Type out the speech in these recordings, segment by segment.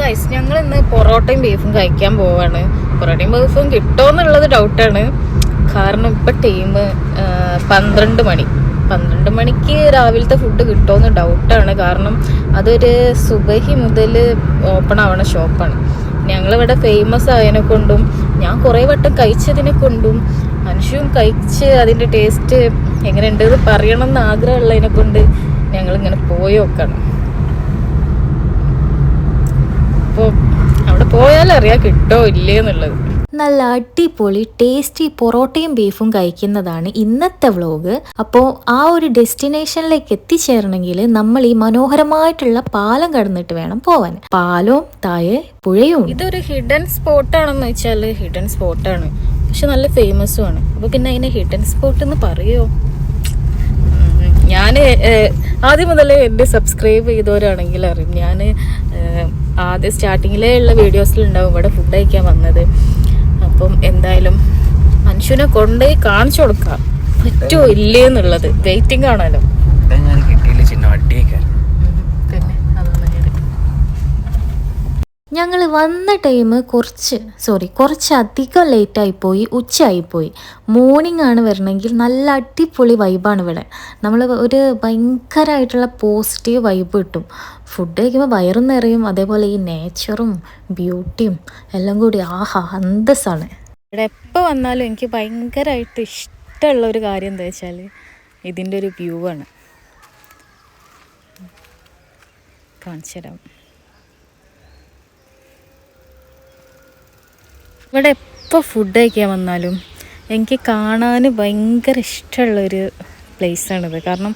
Guys, ഞങ്ങൾ ഇന്ന് പൊറോട്ടയും ബീഫും കഴിക്കാൻ പോവാണ്. പൊറോട്ടയും ബീഫും കിട്ടുമോന്നുള്ളത് ഡൗട്ടാണ്. കാരണം ഇപ്പം ടൈം 12 മണിക്ക് രാവിലത്തെ ഫുഡ് കിട്ടുമെന്ന് ഡൗട്ടാണ്. കാരണം അതൊരു സുബഹി മുതൽ ഓപ്പൺ ആവണ ഷോപ്പാണ്. ഞങ്ങളിവിടെ ഫേമസ് ആയതിനെ കൊണ്ടും ഞാൻ കുറേ വട്ടം കഴിച്ചതിനെ കൊണ്ടും മനുഷ്യവും കഴിച്ച് അതിൻ്റെ ടേസ്റ്റ് എങ്ങനെയുണ്ട് എന്ന് പറയണം എന്ന് ആഗ്രഹമുള്ളതിനെ കൊണ്ട് ഞങ്ങളിങ്ങനെ പോയി നോക്കണം. അപ്പോൾ അവിടെ പോയാലറിയാം കിട്ടോ ഇല്ലേ എന്നുള്ളത്. നല്ല അടിപൊളി ടേസ്റ്റി പൊറോട്ടയും ബീഫും കഴിക്കുന്നതാണ് ഇന്നത്തെ വ്ലോഗ്. അപ്പോൾ ആ ഒരു ഡെസ്റ്റിനേഷനിലേക്ക് എത്തിച്ചേരണമെങ്കിൽ നമ്മൾ ഈ മനോഹരമായിട്ടുള്ള പാലം കടന്നിട്ട് വേണം പോവാൻ. പാലവും താഴെ പുഴയും. ഇതൊരു ഹിഡൻ സ്പോട്ടാണെന്ന് വെച്ചാൽ ഹിഡൻ സ്പോട്ടാണ്, പക്ഷെ നല്ല ഫേമസും ആണ്. അപ്പോൾ പിന്നെ അതിനെ ഹിഡൻ സ്പോട്ട് എന്ന് പറയുമോ? ഞാൻ ആദ്യം മുതലേ എന്നെ സബ്സ്ക്രൈബ് ചെയ്തവരാണെങ്കിൽ അറിയും, ഞാൻ ആദ്യം സ്റ്റാർട്ടിങ്ങിലേ ഉള്ള വീഡിയോസിലുണ്ടാവും ഇവിടെ ഫുഡ് കഴിക്കാൻ വന്നത്. അപ്പം എന്തായാലും മനുഷ്യനെ കൊണ്ടുപോയി കാണിച്ചു കൊടുക്കാം പറ്റുമോ ഇല്ലേ എന്നുള്ളത് വെയിറ്റിംഗ് ആണല്ലോ. ഞങ്ങൾ വന്ന ടൈം കുറച്ചധികം ലേറ്റായിപ്പോയി, ഉച്ചയായിപ്പോയി. മോർണിംഗ് ആണ് വരണമെങ്കിൽ നല്ല അടിപൊളി വൈബാണ് ഇവിടെ. നമ്മൾ ഒരു ഭയങ്കരമായിട്ടുള്ള പോസിറ്റീവ് വൈബ് കിട്ടും. ഫുഡ് കഴിക്കുമ്പോൾ വയറും നിറയും, അതേപോലെ ഈ നേച്ചറും ബ്യൂട്ടിയും എല്ലാം കൂടി ആഹാ അന്തസ്സാണ്. ഇവിടെ എപ്പോൾ വന്നാലും എനിക്ക് ഭയങ്കരമായിട്ട് ഇഷ്ടമുള്ള ഒരു കാര്യം എന്താ വെച്ചാൽ ഇതിൻ്റെ ഒരു വ്യൂ ആണ്. കാണിച്ചു തരാം. ഇവിടെ എപ്പോൾ ഫുഡ് കഴിക്കാൻ വന്നാലും എനിക്ക് കാണാൻ ഭയങ്കര ഇഷ്ടമുള്ളൊരു പ്ലേസാണിത്. കാരണം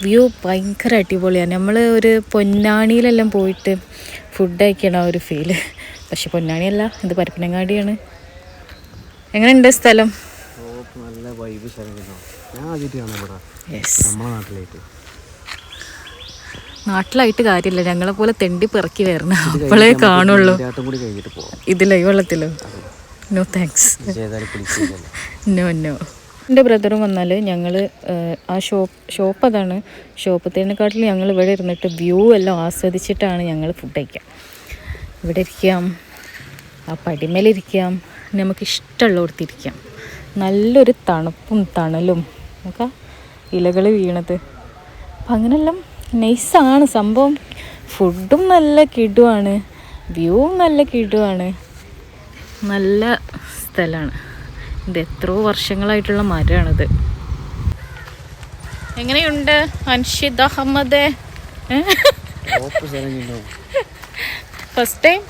വ്യൂ ഭയങ്കര അടിപൊളിയാണ്. നമ്മൾ ഒരു പൊന്നാനിയിലെല്ലാം പോയിട്ട് ഫുഡ് കഴിക്കണ ഒരു ഫീല്. പക്ഷെ പൊന്നാനിയല്ല, ഇത് പരപ്പനങ്ങാടിയാണ്. എങ്ങനെയുണ്ട് സ്ഥലം? നല്ല വൈബ് സ്ഥലം. നാട്ടിലായിട്ട് കാര്യമില്ല, ഞങ്ങളെ പോലെ തെണ്ടി പിറക്കി വരണം, അപ്പോഴേ കാണുള്ളൂ. ഇത് ലൈവ് വെള്ളത്തിലോ? No thanks, no. എൻ്റെ ബ്രദറും വന്നാൽ ഞങ്ങൾ ആ ഷോപ്പ് അതാണ്, ഷോപ്പത്തേനെക്കാട്ടിൽ ഞങ്ങൾ ഇവിടെ ഇരുന്നിട്ട് വ്യൂ എല്ലാം ആസ്വദിച്ചിട്ടാണ് ഞങ്ങൾ ഫുഡ് കഴിക്കാം. ഇവിടെ ഇരിക്കാം, ആ പടിമേലിരിക്കാം, നമുക്കിഷ്ടമുള്ളിടത്തിരിക്കാം. നല്ലൊരു തണുപ്പും തണലും നോക്കാം, ഇലകൾ വീണത്. അപ്പം അങ്ങനെയെല്ലാം നൈസാണ് സംഭവം. ഫുഡും നല്ല കിടുവാണ്, വ്യൂവും നല്ല കിടുവാണ്, നല്ല സ്ഥലമാണ്. ഇത് എത്രയോ വർഷങ്ങളായിട്ടുള്ള മരമാണിത്. എങ്ങനെയുണ്ട് അൻഷിദ് അഹമ്മദ്? ഫസ്റ്റ് ടൈം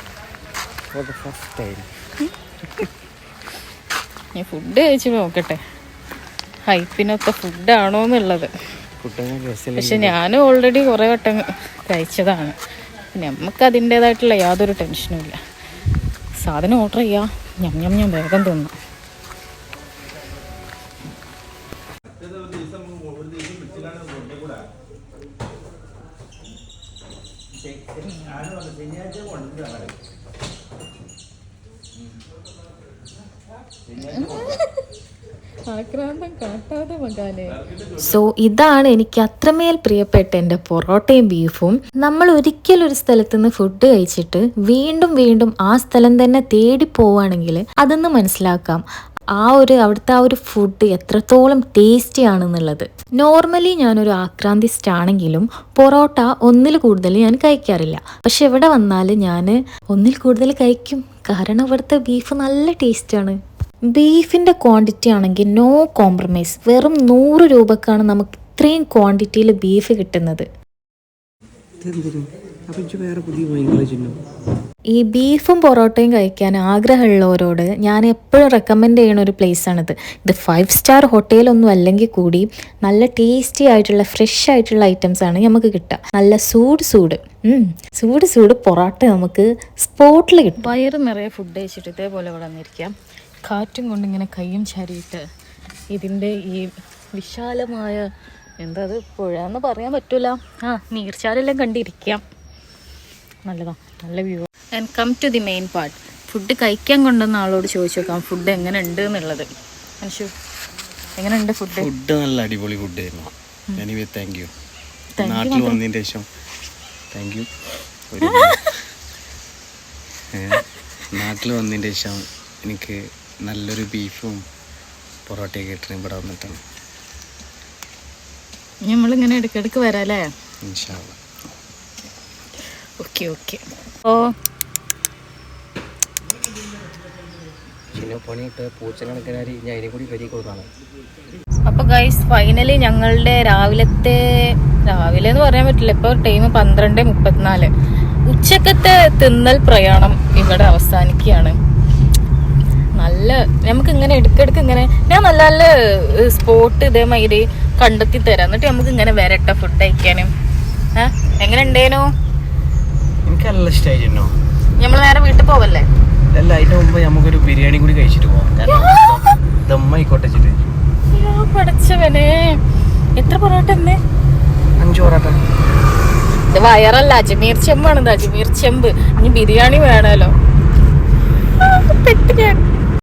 ഞാൻ ഫുഡ് കഴിച്ച് നോക്കട്ടെ ഹൈപ്പിനൊക്കെ ഫുഡാണോ എന്നുള്ളത്. പക്ഷെ ഞാൻ ഓൾറെഡി കുറേ വട്ടം കഴിച്ചതാണ്. നമുക്ക് അതിൻ്റേതായിട്ടുള്ള യാതൊരു ടെൻഷനും ഇല്ല. സാധനം ഓർഡർ ചെയ്യാം, ഞാൻ വേഗം തിന്നാം. സോ ഇതാണ് എനിക്ക് അത്രമേൽ പ്രിയപ്പെട്ട എൻ്റെ പൊറോട്ടയും ബീഫും. നമ്മൾ ഒരിക്കലൊരു സ്ഥലത്ത് നിന്ന് ഫുഡ് കഴിച്ചിട്ട് വീണ്ടും വീണ്ടും ആ സ്ഥലം തന്നെ തേടി പോവുകയാണെങ്കിൽ അതൊന്ന് മനസ്സിലാക്കാം അവിടുത്തെ ആ ഒരു ഫുഡ് എത്രത്തോളം ടേസ്റ്റി ആണെന്നുള്ളത്. നോർമലി ഞാനൊരു ആക്രാന്തിസ്റ്റ് ആണെങ്കിലും പൊറോട്ട ഒന്നിൽ കൂടുതൽ ഞാൻ കഴിക്കാറില്ല. പക്ഷെ ഇവിടെ വന്നാൽ ഞാൻ ഒന്നിൽ കൂടുതൽ കഴിക്കും. കാരണം ഇവിടുത്തെ ബീഫ് നല്ല ടേസ്റ്റാണ്. ബീഫിൻ്റെ ക്വാണ്ടിറ്റി ആണെങ്കിൽ നോ കോംപ്രമൈസ്. വെറും 100 രൂപക്കാണ് നമുക്ക് ഇത്രയും ക്വാണ്ടിറ്റിയിൽ ബീഫ് കിട്ടുന്നത്. ഈ ബീഫും പൊറോട്ടയും കഴിക്കാൻ ആഗ്രഹമുള്ളവരോട് ഞാൻ എപ്പോഴും റെക്കമെൻഡ് ചെയ്യുന്ന ഒരു പ്ലേസാണിത്. ഇത് 5 സ്റ്റാർ ഹോട്ടലൊന്നും അല്ലെങ്കിൽ കൂടി നല്ല ടേസ്റ്റി ആയിട്ടുള്ള ഫ്രഷ് ആയിട്ടുള്ള ഐറ്റംസാണ് നമുക്ക് കിട്ടുക. നല്ല ചൂട് പൊറോട്ട നമുക്ക് സ്പോട്ടിൽ കിട്ടും. വയറ് നിറയെ ഫുഡ് കഴിച്ചിട്ട് ഇതേപോലെ ഇവിടെ വന്നിരിക്കാം, കാറ്റും കൊണ്ടിങ്ങനെ കയ്യും ചരിയിട്ട് ഇതിൻ്റെ ഈ വിശാലമായ എന്താ അത് പുഴ എന്ന് പറയാൻ പറ്റൂല, നീർച്ചാലെല്ലാം കണ്ടിരിക്കാം. നല്ലതാണ്, നല്ല view. And come to the main part. Food കഴിക്കാൻ കൊണ്ടുവന്ന ആളോട് ചോദിച്ചു നോക്കാം ഫുഡ് എങ്ങനെ ഉണ്ട് എന്നുള്ളത്. അൻഷു, എങ്ങനെയുണ്ട് ഫുഡ്? ഫുഡ് നല്ല അടിപൊളി ഫുഡ് ആയിരുന്നു. Anyway thank you. നാട്ടിൽ വന്നതിന് ശേഷം താങ്ക് യു. നാട്ടിൽ വന്നതിൻ്റെ ശേഷം എനിക്ക് നല്ലൊരു ബീഫും പൊറോട്ടയൊക്കെ കിട്ടണം ഇവിടെ വന്നിട്ടാണ്. നമ്മളിങ്ങനെ ഇടയ്ക്കിടയ്ക്ക് വരാല്ലേ? ഇൻഷാ അല്ലാ. Okay okay. ഓ പണിയിട്ട് പൂച്ച കണക്കിനാരി ഞാൻ അതിനെ കൂടി വരി കൊടുത്താണ്. അപ്പൊ ഗൈസ് ഫൈനലി ഞങ്ങളുടെ രാവിലെ എന്ന് പറയാൻ പറ്റില്ല, ഇപ്പൊ ടൈം 12:34. ഉച്ചക്കത്തെ തിന്നൽ പ്രയാണം ഇവിടെ അവസാനിക്കുകയാണ്. നല്ല നമുക്ക് ഇങ്ങനെ ഇടയ്ക്കിടയ്ക്ക് ഇങ്ങനെ ഞാൻ നല്ല നല്ല സ്പോട്ട് ഇതേമാതിരി കണ്ടെത്തി തരാം, എന്നിട്ട് നമുക്ക് ഇങ്ങനെ വരട്ടെ ഫുഡ് കഴിക്കാനും. എങ്ങനെ ഉണ്ടേനോ? എനിക്ക് നല്ല ഇഷ്ടമായിട്ടോ. നമ്മൾ നേരെ വീട്ടിൽ പോവല്ലേ? അല്ല, അതിന്റെ മുമ്പ് നമുക്കൊരു ബിരിയാണി കൂടി കഴിച്ചിട്ട് പോവാം. ദമ്മായിക്കോട്ടെ വെച്ചിട്ട്. പഠിച്ചവനെ, എത്ര പൊറോട്ട തന്നെ? 5 പൊറോട്ട. ഇത് വയറല്ല, അജ്മീർ ചെമ്പാണ്. ഇത് അജ്മീർ ചെമ്പ്. ഇനി ബിരിയാണി വേണമല്ലോ. പെട്ട് ഞാൻ